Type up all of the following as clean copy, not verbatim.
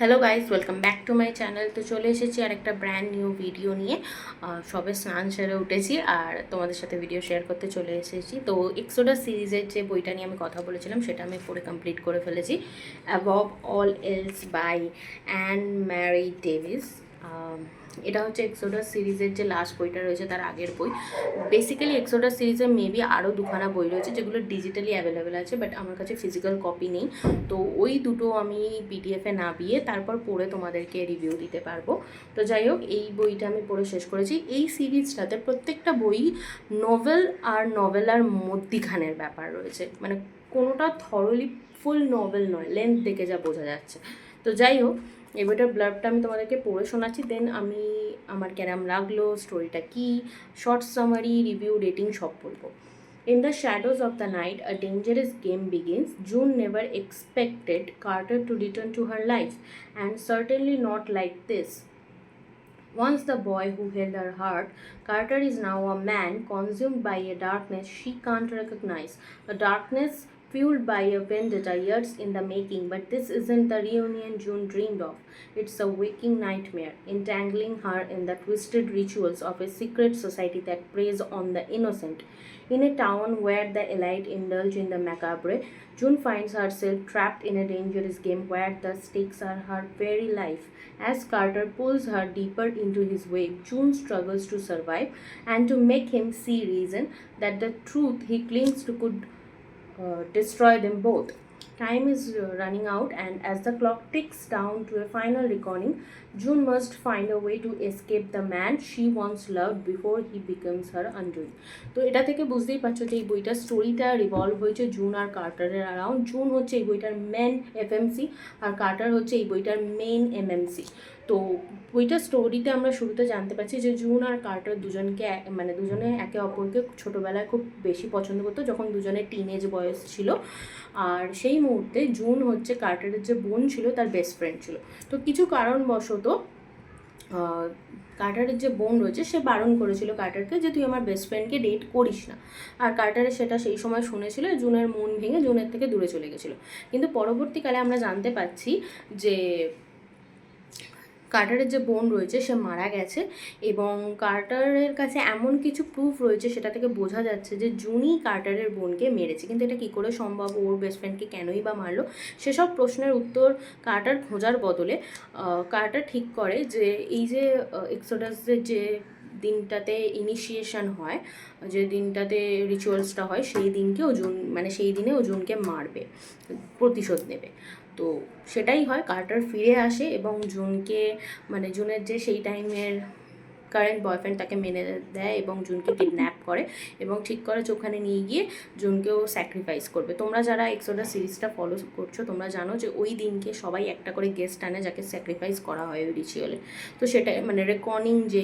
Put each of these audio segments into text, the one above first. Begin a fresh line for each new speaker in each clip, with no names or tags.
Hello guys, welcome back to my channel. তো চলে এসেছি আর একটা ব্র্যান্ড নিউ ভিডিও নিয়ে। সবে স্নান সেরে উঠেছি আর তোমাদের সাথে ভিডিও শেয়ার করতে চলে এসেছি। তো এক্সোডাস সিরিজের যে বইটা নিয়ে আমি কথা বলেছিলাম সেটা আমি পড়ে কমপ্লিট করে ফেলেছি, above all else by Ann Marie Davis. এটা হচ্ছে এক্সোডাস সিরিজের যে লাস্ট বইটা রয়েছে তার আগের বই। বেসিক্যালি এক্সোডাস সিরিজে মেবি আরও দুখানা বই রয়েছে যেগুলো ডিজিটালি অ্যাভেলেবেল আছে, বাট আমার কাছে ফিজিক্যাল কপি নেই। তো ওই দুটো আমি পিডিএফে নামিয়ে তারপর পড়ে তোমাদেরকে রিভিউ দিতে পারবো। তো যাই হোক, এই বইটা আমি পড়ে শেষ করেছি। এই সিরিজটাতে প্রত্যেকটা বই নভেল আর নভেলার মধ্যিখানের ব্যাপার রয়েছে, মানে কোনোটা থরলি ফুল নভেল নয়, লেন্থ দেখে যা বোঝা যাচ্ছে। তো যাই হোক, এই বইটার ব্লার্বটা আমি তোমাদেরকে পড়ে শোনাচ্ছি, দেন আমি আমার কেরাম লাগলো, স্টোরিটা কী, শর্ট সামারি, রিভিউ, রেটিং সব বলবো। In the shadows of the night, a dangerous game begins. June never expected Carter to return to her life, and certainly not like this. Once the boy who held her heart, Carter is now a man consumed by a darkness she can't recognize. A darkness fueled by a vendetta years in the making, but this isn't the reunion June dreamed of. It's a waking nightmare, entangling her in the twisted rituals of a secret society that preys on the innocent. In a town where the elite indulge in the macabre, June finds herself trapped in a dangerous game where the stakes are her very life. As Carter pulls her deeper into his web, June struggles to survive and to make him see reason that the truth he clings to could destroy them both. Time is running out, and as the clock ticks down to a final reckoning, June must find a way to escape the man she once loved before he becomes her undoing. তো এটা থেকে বুঝতেই পারছো যে এই বইটার স্টোরিটা revolve হয়েছে জুন আর কার্টারের অ্যারাউন্ড। জুন হচ্ছে এই বইটার মেন এফএমসি আর কার্টার হচ্ছে এই বইটার মেইন এমএমসি। তো বইটার স্টোরিতে আমরা শুরুতে জানতে পারছি যে জুন আর কার্টার দুজনকে মানে দুজনে একে অপরকে ছোটোবেলায় খুব বেশি পছন্দ করতো, যখন দুজনের টিনেজ বয়স ছিল। আর সেই মুহূর্তে জুন হচ্ছে কার্টারের যে বোন ছিল তার বেস্ট ফ্রেন্ড ছিল। তো কিছু কারণবশত কার্টারের যে বোন রয়েছে সে বারণ করেছিল কার্টারকে যে তুই আমার বেস্ট ফ্রেন্ডকে ডেট করিস না। আর কার্টারের সেটা সেই সময় শুনেছিল, জুনের মন ভেঙে জুনের থেকে দূরে চলে গেছিলো। কিন্তু পরবর্তীকালে আমরা জানতে পাচ্ছি যে কার্টারের যে বোন রয়েছে সে মারা গেছে, এবং কার্টারের কাছে এমন কিছু প্রুফ রয়েছে সেটা থেকে বোঝা যাচ্ছে যে জুনই কার্টারের বোনকে মেরেছে। কিন্তু এটা কী করে সম্ভব, ওর বেস্ট ফ্রেন্ডকে কেনই বা মারলো, সেসব প্রশ্নের উত্তর কার্টার খোঁজার বদলে কার্টার ঠিক করে যে এই যে এক্সোডাসের যে দিনটাতে ইনিশিয়েশন হয়, যে দিনটাতে রিচুয়ালসটা হয়, সেই দিনকে জুন মানে সেই দিনে জুনকে মারবে, প্রতিশোধ নেবে। তো সেটাই হয়, কার্টার ফিরে আসে এবং জুনকে মানে জুনের যে সেই টাইমের কারেন্ট বয়ফ্রেন্ড তাকে মেনে দেয় এবং জুনকে কিডন্যাপ করে এবং ঠিক করে ওখানে নিয়ে গিয়ে জুনকেও স্যাক্রিফাইস করবে। তোমরা যারা এক্সোডাস সিরিজটা ফলো করছো তোমরা জানো যে ওই দিনকে সবাই একটা করে গেস্ট আনে যাকে স্যাক্রিফাইস করা হয় ওই রিচুয়ালে। তো সেটা মানে রেকর্নিং যে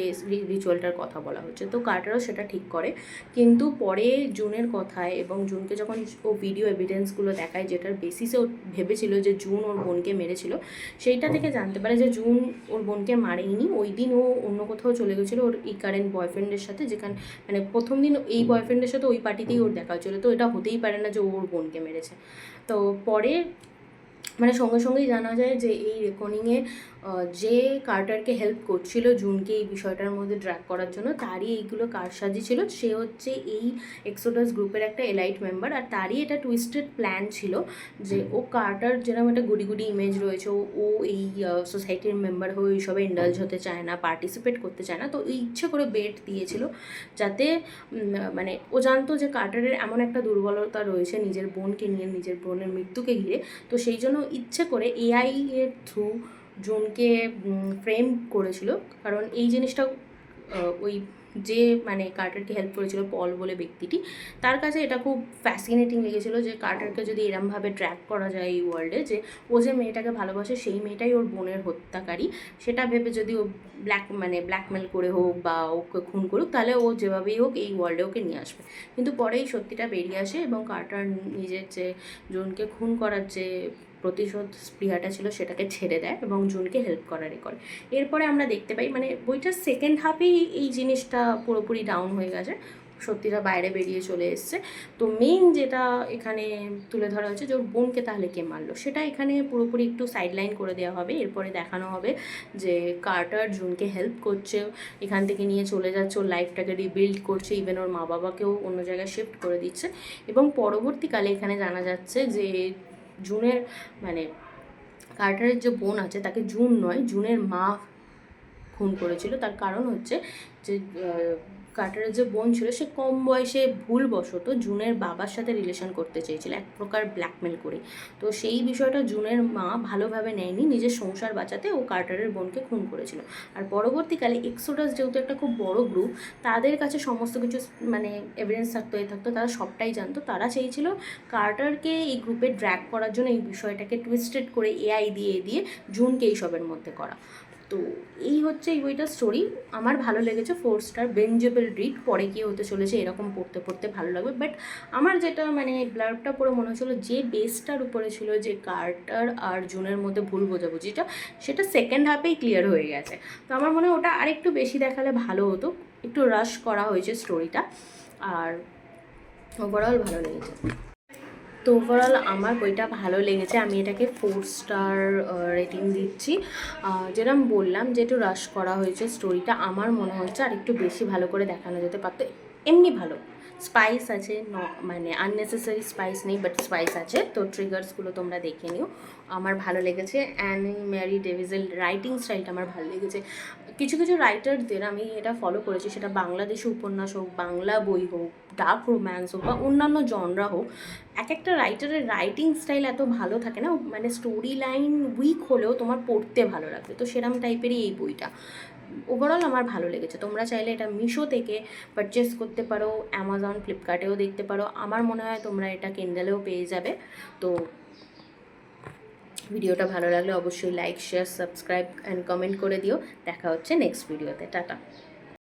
রিচুয়ালটার কথা বলা হচ্ছে, তো কার্টারও সেটা ঠিক করে। কিন্তু পরে জুনের কথায় এবং জুনকে যখন ও ভিডিও এভিডেন্সগুলো দেখায় যেটার বেসিসে ও ভেবেছিল যে জুন ওর বোনকে মেরেছিল, সেইটা থেকে জানতে পারে যে জুন ওর বোনকে মারেইনি। ওই দিন ও অন্য কোথাও চলে গেছিলো ওর এই কারেন্ট বয়ফ্রেন্ডের সাথে, যেখানে মানে প্রথম দিন এই বয়ফ্রেন্ডের সাথে ওই পার্টিতেই ওর দেখা হচ্ছিলো। তো এটা হতেই পারে না যে ওর বোনকে মেরেছে। তো পরে মানে সঙ্গে সঙ্গেই জানা যায় যে এই রেকর্ডিংয়ে যে কার্টারকে হেল্প করছিল জুনকে এই বিষয়টার মধ্যে ড্র্যাগ করার জন্য, তারই এইগুলো কারসাজি ছিল। সে হচ্ছে এই এক্সোডাস গ্রুপের একটা এলাইট মেম্বার, আর তারই এটা টুইস্টেড প্ল্যান ছিল যে ও কার্টার যেরকম একটা গুডি গুডি ইমেজ রয়েছে, ও এই সোসাইটির মেম্বার হয়ে এইসবে ইন্ডালজ হতে চায় না, পার্টিসিপেট করতে চায় না। তো ওই ইচ্ছে করে বেট দিয়েছিল যাতে মানে ও জানতো যে কার্টারের এমন একটা দুর্বলতা রয়েছে নিজের বোনকে নিয়ে, নিজের বোনের মৃত্যুকে ঘিরে। তো সেই জন্য ইচ্ছে করে এআই এর থ্রু জুনকে ফ্রেম করেছিল। কারণ এই জিনিসটা ওই যে মানে কার্টারকে হেল্প করেছিল পল বলে ব্যক্তিটি, তার কাছে এটা খুব ফ্যাসিনেটিং লেগেছিলো যে কার্টারকে যদি এরমভাবে ট্র্যাক করা যায় এই ওয়ার্ল্ডে, যে ও যে মেয়েটাকে ভালোবাসে সেই মেয়েটাই ওর বোনের হত্যাকারী, সেটা ভেবে যদি ও ব্ল্যাকমেল করে হোক বা ওকে খুন করুক, তাহলে ও যেভাবেই হোক এই ওয়ার্ল্ডে ওকে নিয়ে আসবে। কিন্তু পরেই সত্যিটা বেরিয়ে আসে এবং কার্টার নিজের যে জুনকে খুন করার যে প্রতিশোধ স্পৃহাটা ছিল সেটাকে ছেড়ে দেয় এবং জুনকে হেল্প করারই করে। এরপরে আমরা দেখতে পাই মানে বইটার সেকেন্ড হাফেই এই জিনিসটা পুরোপুরি ডাউন হয়ে গেছে। সত্যিটা বাইরে বেরিয়ে চলে এসছে। তো মেইন যেটা এখানে তুলে ধরা হয়েছে যে ওর বোনকে তাহলে কে মারলো, সেটা এখানে পুরোপুরি একটু সাইডলাইন করে দেওয়া হবে। এরপরে দেখানো হবে যে কার্টার জুনকে হেল্প করছে, এখান থেকে নিয়ে চলে যাচ্ছে, ওর লাইফটাকে রিবিল্ড করছে, ইভেন ওর মা বাবাকেও অন্য জায়গায় শিফট করে দিচ্ছে। এবং পরবর্তীকালে এখানে জানা যাচ্ছে যে জুনের মানে কার্টারের যে বোন আছে তাকে জুন নয়, জুনের মা খুন করেছিল। তার কারণ হচ্ছে যে কার্টারের যে বোন ছিল সে কম বয়সে ভুলবশত জুনের বাবার সাথে রিলেশন করতে চেয়েছিল, এক প্রকার ব্ল্যাকমেল করে। তো সেই বিষয়টা জুনের মা ভালোভাবে নেয়নি, নিজের সংসার বাঁচাতে ও কার্টারের বোনকে খুন করেছিল। আর পরবর্তীকালে এক্সোডাস যেহেতু একটা খুব বড় গ্রুপ, তাদের কাছে সমস্ত কিছু মানে এভিডেন্স থাকতো, তারা সবটাই জানতো। তারা চেয়েছিল কার্টারকে এই গ্রুপে ড্র্যাগ করার জন্য এই বিষয়টাকে টুইস্টেড করে এআই দিয়ে জুনকে এইসবের মধ্যে করা। তো এই হচ্ছে এই বইটার স্টোরি। আমার ভালো লেগেছে, 4 স্টার বেঞ্জেবল রিড। পরে গিয়ে হতে চলেছে এরকম পড়তে পড়তে ভালো লাগবে। বাট আমার যেটা মানে ব্লার্বটা পড়ে মনে হচ্ছিলো যে বেসটার উপরে ছিল যে কার্টার আর জুনের মধ্যে ভুল বোঝাবুঝিটা, সেটা সেকেন্ড হাফেই ক্লিয়ার হয়ে গেছে। তো আমার মনে হয় ওটা আরেকটু বেশি দেখালে ভালো হতো, একটু রাশ করা হয়েছে স্টোরিটা। আর ওভারঅল ভালো লেগেছে। তো ওভারঅল আমার বইটা ভালো লেগেছে, আমি এটাকে 4 স্টার রেটিং দিচ্ছি। যেরকম বললাম যে একটু রাশ করা হয়েছে স্টোরিটা, আমার মনে হচ্ছে আর একটু বেশি ভালো করে দেখানো যেতে পারতো। এমনি ভালো স্পাইস আছে, মানে আননেসেসারি স্পাইস নেই, বাট স্পাইস আছে। তো ট্রিগার্সগুলো তোমরা দেখে নিও। আমার ভালো লেগেছে। অ্যানি ম্যারি ডেভিসের রাইটিং স্টাইলটা আমার ভালো লেগেছে। কিছু কিছু রাইটারদের আমি এটা ফলো করেছি, সেটা বাংলাদেশি উপন্যাস হোক, বাংলা বই হোক, ডার্ক রোম্যান্স হোক বা অন্যান্য জনরা হোক, এক একটা রাইটারের রাইটিং স্টাইল এত ভালো থাকে না, মানে স্টোরি লাইন উইক হলেও তোমার পড়তে ভালো লাগবে। তো সেরম টাইপেরই এই বইটা। ওভারঅল আমার ভালো লেগেছে। তোমরা চাইলে এটা মিশো থেকে পারচেস করতে পারো, অ্যামাজন, ফ্লিপকার্টেও দেখতে পারো। আমার মনে হয় তোমরা এটা কিন্ডেলেও পেয়ে যাবে। তো ভিডিওটা ভালো লাগলে অবশ্যই like, share, subscribe and comment করে দিও। দেখা হচ্ছে নেক্সট ভিডিওতে। টাটা।